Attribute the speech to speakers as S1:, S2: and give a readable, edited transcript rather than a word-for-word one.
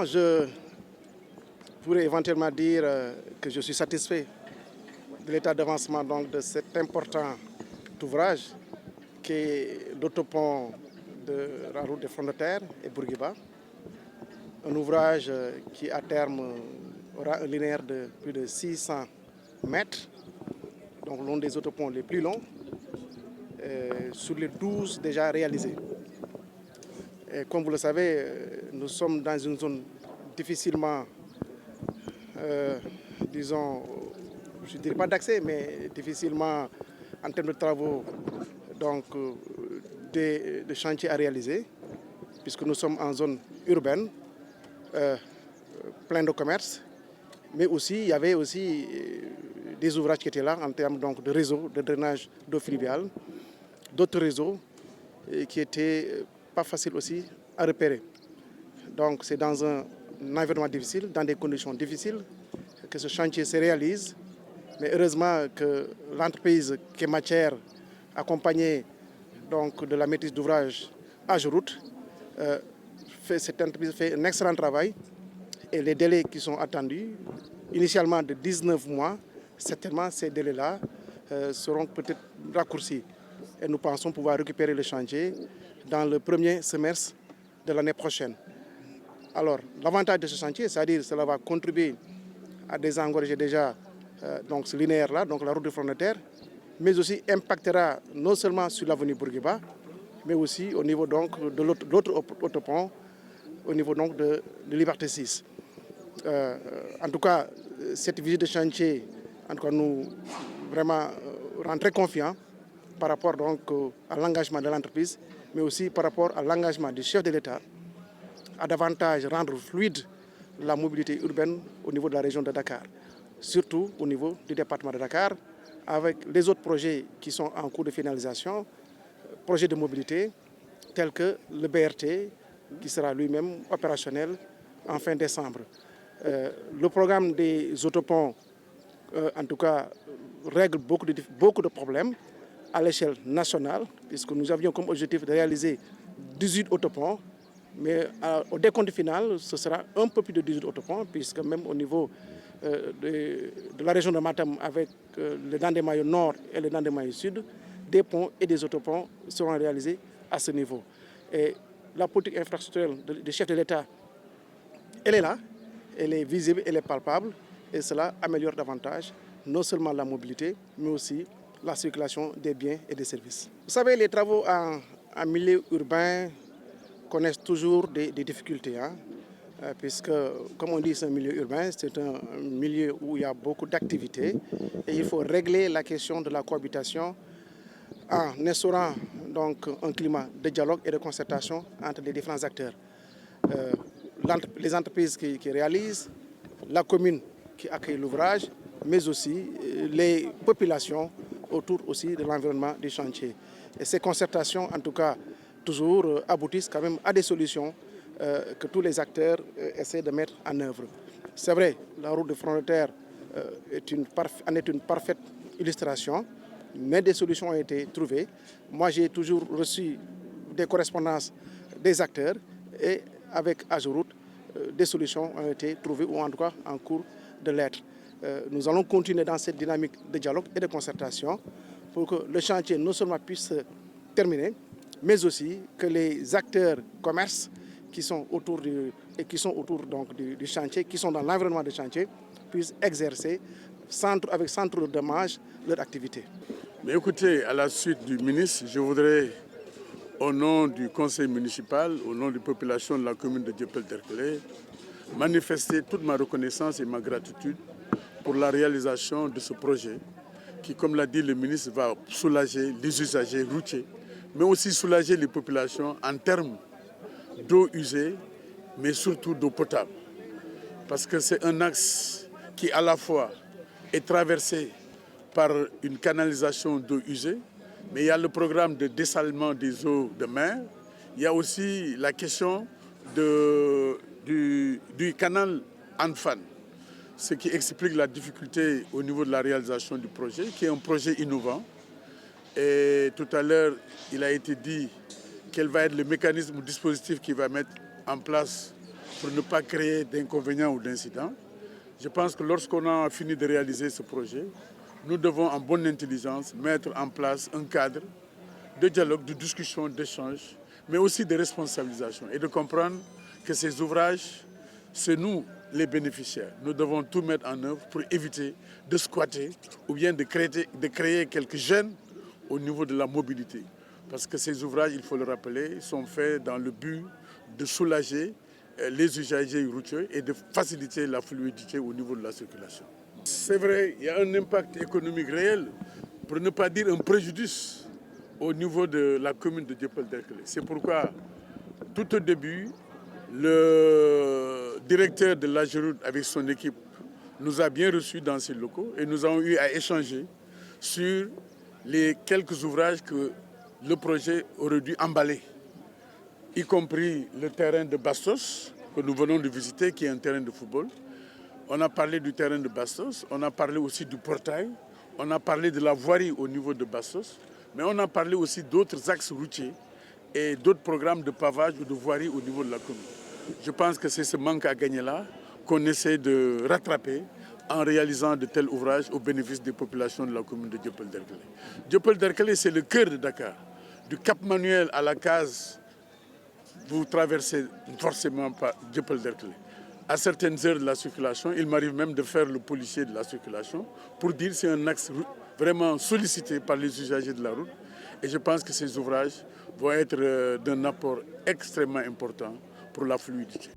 S1: je pourrais éventuellement dire que je suis satisfait de l'état d'avancement de cet important ouvrage qui est l'autopont de la route des Frontières et Bourguiba. Un ouvrage qui à terme aura un linéaire de plus de 600 mètres, donc l'un des autoponts les plus longs, sur les 12 déjà réalisés. Et comme vous le savez, nous sommes dans une zone difficilement, disons, je ne dirais pas d'accès, mais difficilement en termes de travaux, donc de chantiers à réaliser, puisque nous sommes en zone urbaine, plein de commerce, mais aussi il y avait aussi des ouvrages qui étaient là en termes donc, de réseaux, de drainage d'eau fluviale, d'autres réseaux qui étaient pas faciles aussi à repérer. Donc c'est dans un environnement difficile, dans des conditions difficiles, que ce chantier se réalise. Mais heureusement que l'entreprise qui est matière, accompagnée donc, de la maîtrise d'ouvrage AGEROUTE, cette entreprise fait un excellent travail. Et les délais qui sont attendus, initialement de 19 mois, certainement ces délais-là seront peut-être raccourcis. Et nous pensons pouvoir récupérer le chantier dans le premier semestre de l'année prochaine. Alors, l'avantage de ce chantier, c'est-à-dire que cela va contribuer à désengorger déjà donc ce linéaire-là, donc la route de Frontières, mais aussi impactera non seulement sur l'avenue Bourguiba, mais aussi au niveau donc, de l'autre autopont, au niveau donc, de Liberté 6. En tout cas, cette visite de chantier, en tout cas, nous vraiment rend très confiants par rapport donc, à l'engagement de l'entreprise, mais aussi par rapport à l'engagement du chef de l'État à davantage rendre fluide la mobilité urbaine au niveau de la région de Dakar, surtout au niveau du département de Dakar, avec les autres projets qui sont en cours de finalisation, projets de mobilité tels que le BRT, qui sera lui-même opérationnel en fin décembre. Le programme des autoponts, en tout cas, règle beaucoup de problèmes à l'échelle nationale, puisque nous avions comme objectif de réaliser 18 autoponts, mais au décompte final, ce sera un peu plus de 18 autoponts, puisque même au niveau de la région de Matam, avec le Dandemayo Nord et le Dandemayo Sud, des ponts et des autoponts seront réalisés à ce niveau. Et la politique infrastructurelle du chef de l'État, elle est là, elle est visible, elle est palpable, et cela améliore davantage non seulement la mobilité, mais aussi la circulation des biens et des services. Vous savez, les travaux en milieu urbain connaissent toujours des difficultés, hein, puisque, comme on dit, c'est un milieu urbain, c'est un milieu où il y a beaucoup d'activités, et il faut régler la question de la cohabitation en instaurant donc un climat de dialogue et de concertation entre les différents acteurs. Les entreprises qui réalisent, la commune qui accueille l'ouvrage, mais aussi les populations autour aussi de l'environnement du chantier. Et ces concertations, en tout cas, toujours aboutissent quand même à des solutions que tous les acteurs essaient de mettre en œuvre. C'est vrai, la route de Frontières en est une parfaite illustration, mais des solutions ont été trouvées. Moi, j'ai toujours reçu des correspondances des acteurs et avec AGEROUTE, des solutions ont été trouvées ou en tout cas en cours de l'être. Nous allons continuer dans cette dynamique de dialogue et de concertation pour que le chantier non seulement puisse se terminer, mais aussi que les acteurs commerce qui sont autour du chantier, qui sont dans l'environnement du chantier, puissent exercer avec sans trop de dommages leur activité.
S2: Mais écoutez, à la suite du ministre, je voudrais, au nom du conseil municipal, au nom des populations de la commune de Dieuppeul-Derklé, manifester toute ma reconnaissance et ma gratitude pour la réalisation de ce projet qui, comme l'a dit le ministre, va soulager les usagers routiers, mais aussi soulager les populations en termes d'eau usée, mais surtout d'eau potable. Parce que c'est un axe qui, à la fois, est traversé par une canalisation d'eau usée, mais il y a le programme de dessalement des eaux de mer. Il y a aussi la question du canal Anfan, ce qui explique la difficulté au niveau de la réalisation du projet, qui est un projet innovant. Et tout à l'heure, il a été dit quel va être le mécanisme ou dispositif qui va mettre en place pour ne pas créer d'inconvénients ou d'incidents. Je pense que lorsqu'on a fini de réaliser ce projet, nous devons en bonne intelligence mettre en place un cadre de dialogue, de discussion, d'échange, mais aussi de responsabilisation et de comprendre que ces ouvrages, c'est nous les bénéficiaires. Nous devons tout mettre en œuvre pour éviter de squatter ou bien de créer quelques gênes au niveau de la mobilité. Parce que ces ouvrages, il faut le rappeler, sont faits dans le but de soulager les usagers routiers et de faciliter la fluidité au niveau de la circulation. C'est vrai, il y a un impact économique réel, pour ne pas dire un préjudice au niveau de la commune de Dieuppeul-Derklé. C'est pourquoi, tout au début, le directeur de l'AGEROUTE avec son équipe nous a bien reçus dans ses locaux et nous avons eu à échanger sur les quelques ouvrages que le projet aurait dû emballer, y compris le terrain de Bastos que nous venons de visiter, qui est un terrain de football. On a parlé du terrain de Bastos, on a parlé aussi du portail, on a parlé de la voirie au niveau de Bastos, mais on a parlé aussi d'autres axes routiers et d'autres programmes de pavage ou de voirie au niveau de la commune. Je pense que c'est ce manque à gagner-là qu'on essaie de rattraper en réalisant de tels ouvrages au bénéfice des populations de la commune de Dieuppeul-Derklé. Dieuppeul-Derklé, c'est le cœur de Dakar. Du Cap Manuel à la case, vous traversez forcément par Dieuppeul-Derklé. À certaines heures de la circulation, il m'arrive même de faire le policier de la circulation pour dire que c'est un axe vraiment sollicité par les usagers de la route. Et je pense que ces ouvrages vont être d'un apport extrêmement important pour la fluidité.